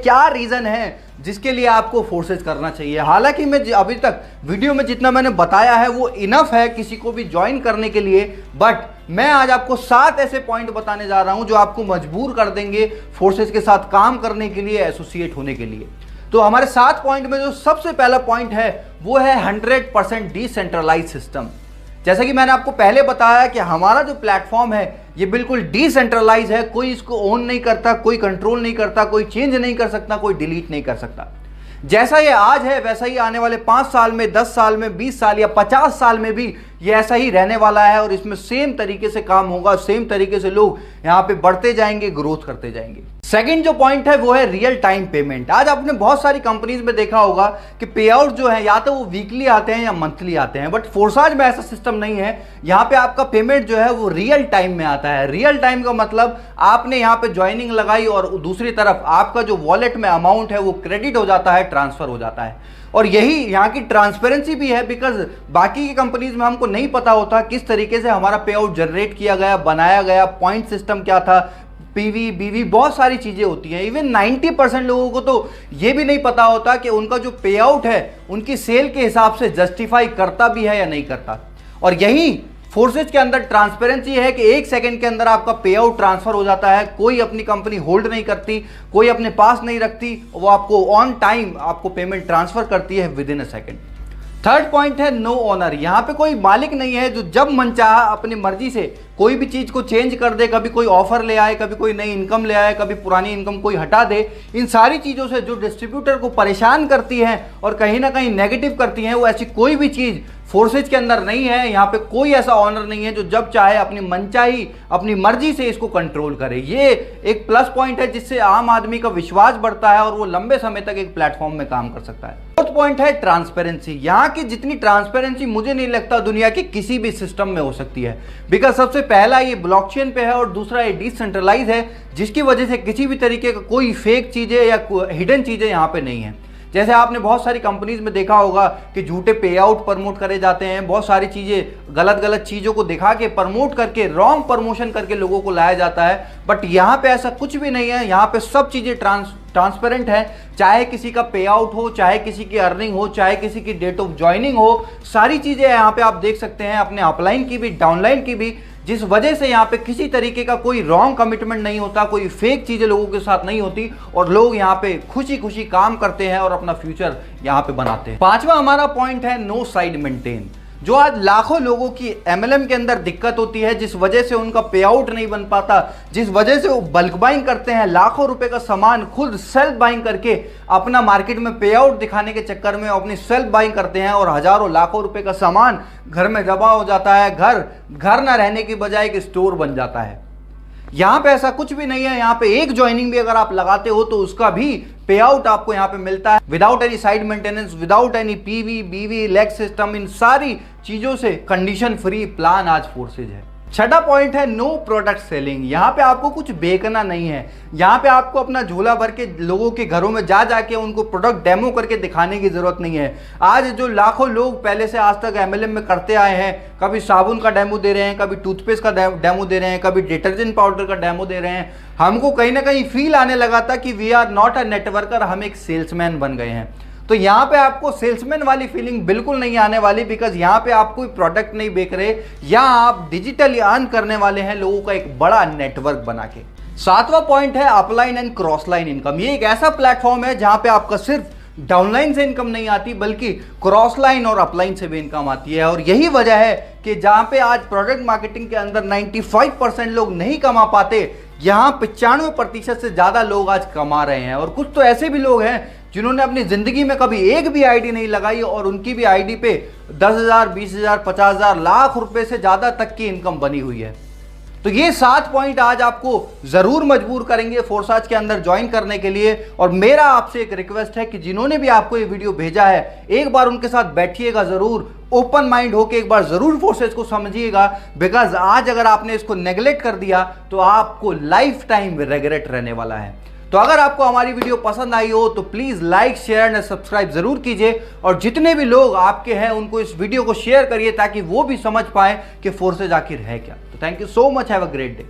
क्या रीजन है जिसके लिए आपको फोर्सेज करना चाहिए। हालांकि मैं अभी तक वीडियो में जितना मैंने बताया है वो इनफ है किसी को भी ज्वाइन करने के लिए, बट मैं आज आपको 7 ऐसे पॉइंट बताने जा रहा हूं जो आपको मजबूर कर देंगे फोर्सेज के साथ काम करने के लिए, एसोसिएट होने के लिए। तो हमारे 7 पॉइंट में जो सबसे पहला पॉइंट है वो है 100% डिसेंट्रलाइज सिस्टम। जैसा कि मैंने आपको पहले बताया कि हमारा जो प्लेटफॉर्म है ये बिल्कुल डिसेंट्रलाइज है, कोई इसको ओन नहीं करता, कोई कंट्रोल नहीं करता, कोई चेंज नहीं कर सकता, कोई डिलीट नहीं कर सकता। जैसा ये आज है वैसा ही आने वाले 5 साल में, 10 साल में, 20 साल या 50 साल में भी ये ऐसा ही रहने वाला है और इसमें सेम तरीके से काम होगा, सेम तरीके से लोग यहाँ पे बढ़ते जाएंगे, ग्रोथ करते जाएंगे। सेकंड जो पॉइंट है वो है रियल टाइम पेमेंट। आज आपने बहुत सारी कंपनीज में देखा होगा कि पे आउट जो है या तो वो वीकली आते हैं या मंथली आते हैं, बट फोर्साज में ऐसा सिस्टम नहीं है। यहाँ पे आपका पेमेंट जो है वो रियल टाइम में आता है। रियल टाइम का मतलब आपने यहाँ पे ज्वाइनिंग लगाई और दूसरी तरफ आपका जो वॉलेट में अमाउंट है वो क्रेडिट हो जाता है, ट्रांसफर हो जाता है। और यही यहाँ की ट्रांसपेरेंसी भी है, बिकॉज बाकी की कंपनीज में हमको नहीं पता होता किस तरीके से हमारा पे आउट जनरेट किया गया, बनाया गया, पॉइंट सिस्टम क्या था, पीवी बीवी बहुत सारी चीजें होती हैं। इवन 90% लोगों को तो ये भी नहीं पता होता कि उनका जो पे आउट है उनकी सेल के हिसाब से जस्टिफाई करता भी है या नहीं करता। और यही फोर्सेज के अंदर ट्रांसपेरेंसी है कि 1 सेकंड के अंदर आपका पे आउट ट्रांसफर हो जाता है, कोई अपनी कंपनी होल्ड नहीं करती, कोई अपने पास नहीं रखती, वो आपको ऑन टाइम आपको पेमेंट ट्रांसफर करती है with in a second. Third point है नो ओनर। यहाँ पे कोई मालिक नहीं है जो जब मन चाहा अपनी मर्जी से कोई भी चीज को चेंज कर दे, कभी कोई ऑफर ले आए, कभी कोई नई इनकम ले आए, कभी पुरानी इनकम कोई हटा दे। इन सारी चीजों से जो डिस्ट्रीब्यूटर को परेशान करती है और कहीं ना कहीं नेगेटिव करती है, वो ऐसी कोई भी चीज फोर्सेज के अंदर नहीं है। यहाँ पे कोई ऐसा ऑनर नहीं है जो जब चाहे अपनी मनचाही अपनी मर्जी से इसको कंट्रोल करे। ये एक प्लस पॉइंट है जिससे आम आदमी का विश्वास बढ़ता है और वो लंबे समय तक एक प्लेटफॉर्म में काम कर सकता है। फोर्थ पॉइंट है ट्रांसपेरेंसी। यहाँ की जितनी ट्रांसपेरेंसी मुझे नहीं लगता दुनिया के किसी भी सिस्टम में हो सकती है, बिकॉज सबसे पहला ये ब्लॉकचेन पे है और दूसरा ये डिसेंट्रलाइज है, जिसकी वजह से किसी भी तरीके का कोई फेक चीजें या हिडन चीजें यहाँ पे नहीं है। जैसे आपने बहुत सारी कंपनीज में देखा होगा कि झूठे पे आउट प्रमोट करे जाते हैं, बहुत सारी चीजें गलत गलत चीजों को दिखा के प्रमोट करके रॉन्ग प्रमोशन करके लोगों को लाया जाता है, बट यहाँ पे ऐसा कुछ भी नहीं है। यहाँ पे सब चीजें ट्रांसपेरेंट है, चाहे किसी का पे आउट हो, चाहे किसी की अर्निंग हो, चाहे किसी की डेट ऑफ ज्वाइनिंग हो, सारी चीजें यहाँ पे आप देख सकते हैं, अपने अपलाइन की भी डाउनलाइन की भी, जिस वजह से यहाँ पे किसी तरीके का कोई रॉन्ग कमिटमेंट नहीं होता, कोई फेक चीजें लोगों के साथ नहीं होती और लोग यहाँ पे खुशी खुशी काम करते हैं और अपना फ्यूचर यहाँ पे बनाते हैं। 5वां हमारा पॉइंट है नो साइड मेंटेन। जो आज लाखों लोगों की एमएलएम के अंदर दिक्कत होती है, जिस वजह से उनका पे आउट नहीं बन पाता, जिस वजह से वो बल्क बाइंग करते हैं, लाखों रुपए का सामान खुद सेल्फ बाइंग करके अपना मार्केट में पे आउट दिखाने के चक्कर में अपनी सेल्फ बाइंग करते हैं और हजारों लाखों रुपए का सामान घर में जमा हो जाता है। घर ना रहने की बजाय एक स्टोर बन जाता है। यहाँ पे ऐसा कुछ भी नहीं है। यहाँ पे एक ज्वाइनिंग भी अगर आप लगाते हो तो उसका भी पे आउट आपको यहाँ पे मिलता है without any side maintenance, without any PV बीवी लेग सिस्टम। इन सारी चीजों से कंडीशन फ्री प्लान आज फोर्सेज है। 6वां पॉइंट है नो प्रोडक्ट सेलिंग। यहाँ पे आपको कुछ बेचना नहीं है। यहाँ पे आपको अपना झोला भर के लोगों के घरों में जाके उनको प्रोडक्ट डेमो करके दिखाने की जरूरत नहीं है। आज जो लाखों लोग पहले से आज तक एमएलएम में करते आए हैं, कभी साबुन का डेमो दे रहे हैं, कभी टूथपेस्ट का डेमो दे रहे हैं, कभी डिटर्जेंट पाउडर का डेमो दे रहे हैं, हमको कहीं ना कहीं फील आने लगा था कि we are not a networker, हम एक सेल्समैन बन गए हैं। तो यहाँ पे आपको सेल्समैन वाली फीलिंग बिल्कुल नहीं आने वाली, बिकॉज यहाँ पे आप कोई प्रोडक्ट नहीं बेच रहे, यहाँ आप डिजिटली अर्न करने वाले हैं लोगों का एक बड़ा नेटवर्क बना के। 7वां पॉइंट है upline and cross line income. ये एक ऐसा प्लेटफॉर्म है जहाँ पे आपका सिर्फ डाउनलाइन से इनकम नहीं आती बल्कि क्रॉस लाइन और अपलाइन से भी इनकम आती है। और यही वजह है कि जहाँ पे आज प्रोडक्ट मार्केटिंग के अंदर 95% लोग नहीं कमा पाते, यहाँ 95% से ज्यादा लोग आज कमा रहे हैं। और कुछ तो ऐसे भी लोग हैं जिन्होंने अपनी जिंदगी में कभी एक भी आईडी नहीं लगाई और उनकी भी आईडी पे 10,000, 20,000, 50,000, लाख रुपए से ज्यादा तक की इनकम बनी हुई है। तो ये 7 पॉइंट आज आपको जरूर मजबूर करेंगे फोर्साज के अंदर ज्वाइन करने के लिए। और मेरा आपसे एक रिक्वेस्ट है कि जिन्होंने भी आपको ये वीडियो भेजा है, एक बार उनके साथ बैठिएगा जरूर, ओपन माइंड होके एक बार जरूर फोर्सेज को समझिएगा, बिकॉज आज अगर आपने इसको नेग्लेक्ट कर दिया तो आपको लाइफ टाइम रिग्रेट रहने वाला है। तो अगर आपको हमारी वीडियो पसंद आई हो तो please like share and subscribe जरूर कीजिए और जितने भी लोग आपके हैं उनको इस वीडियो को शेयर करिए ताकि वो भी समझ पाए कि फोर्सेज आखिर है क्या। तो thank you so much, have a great day.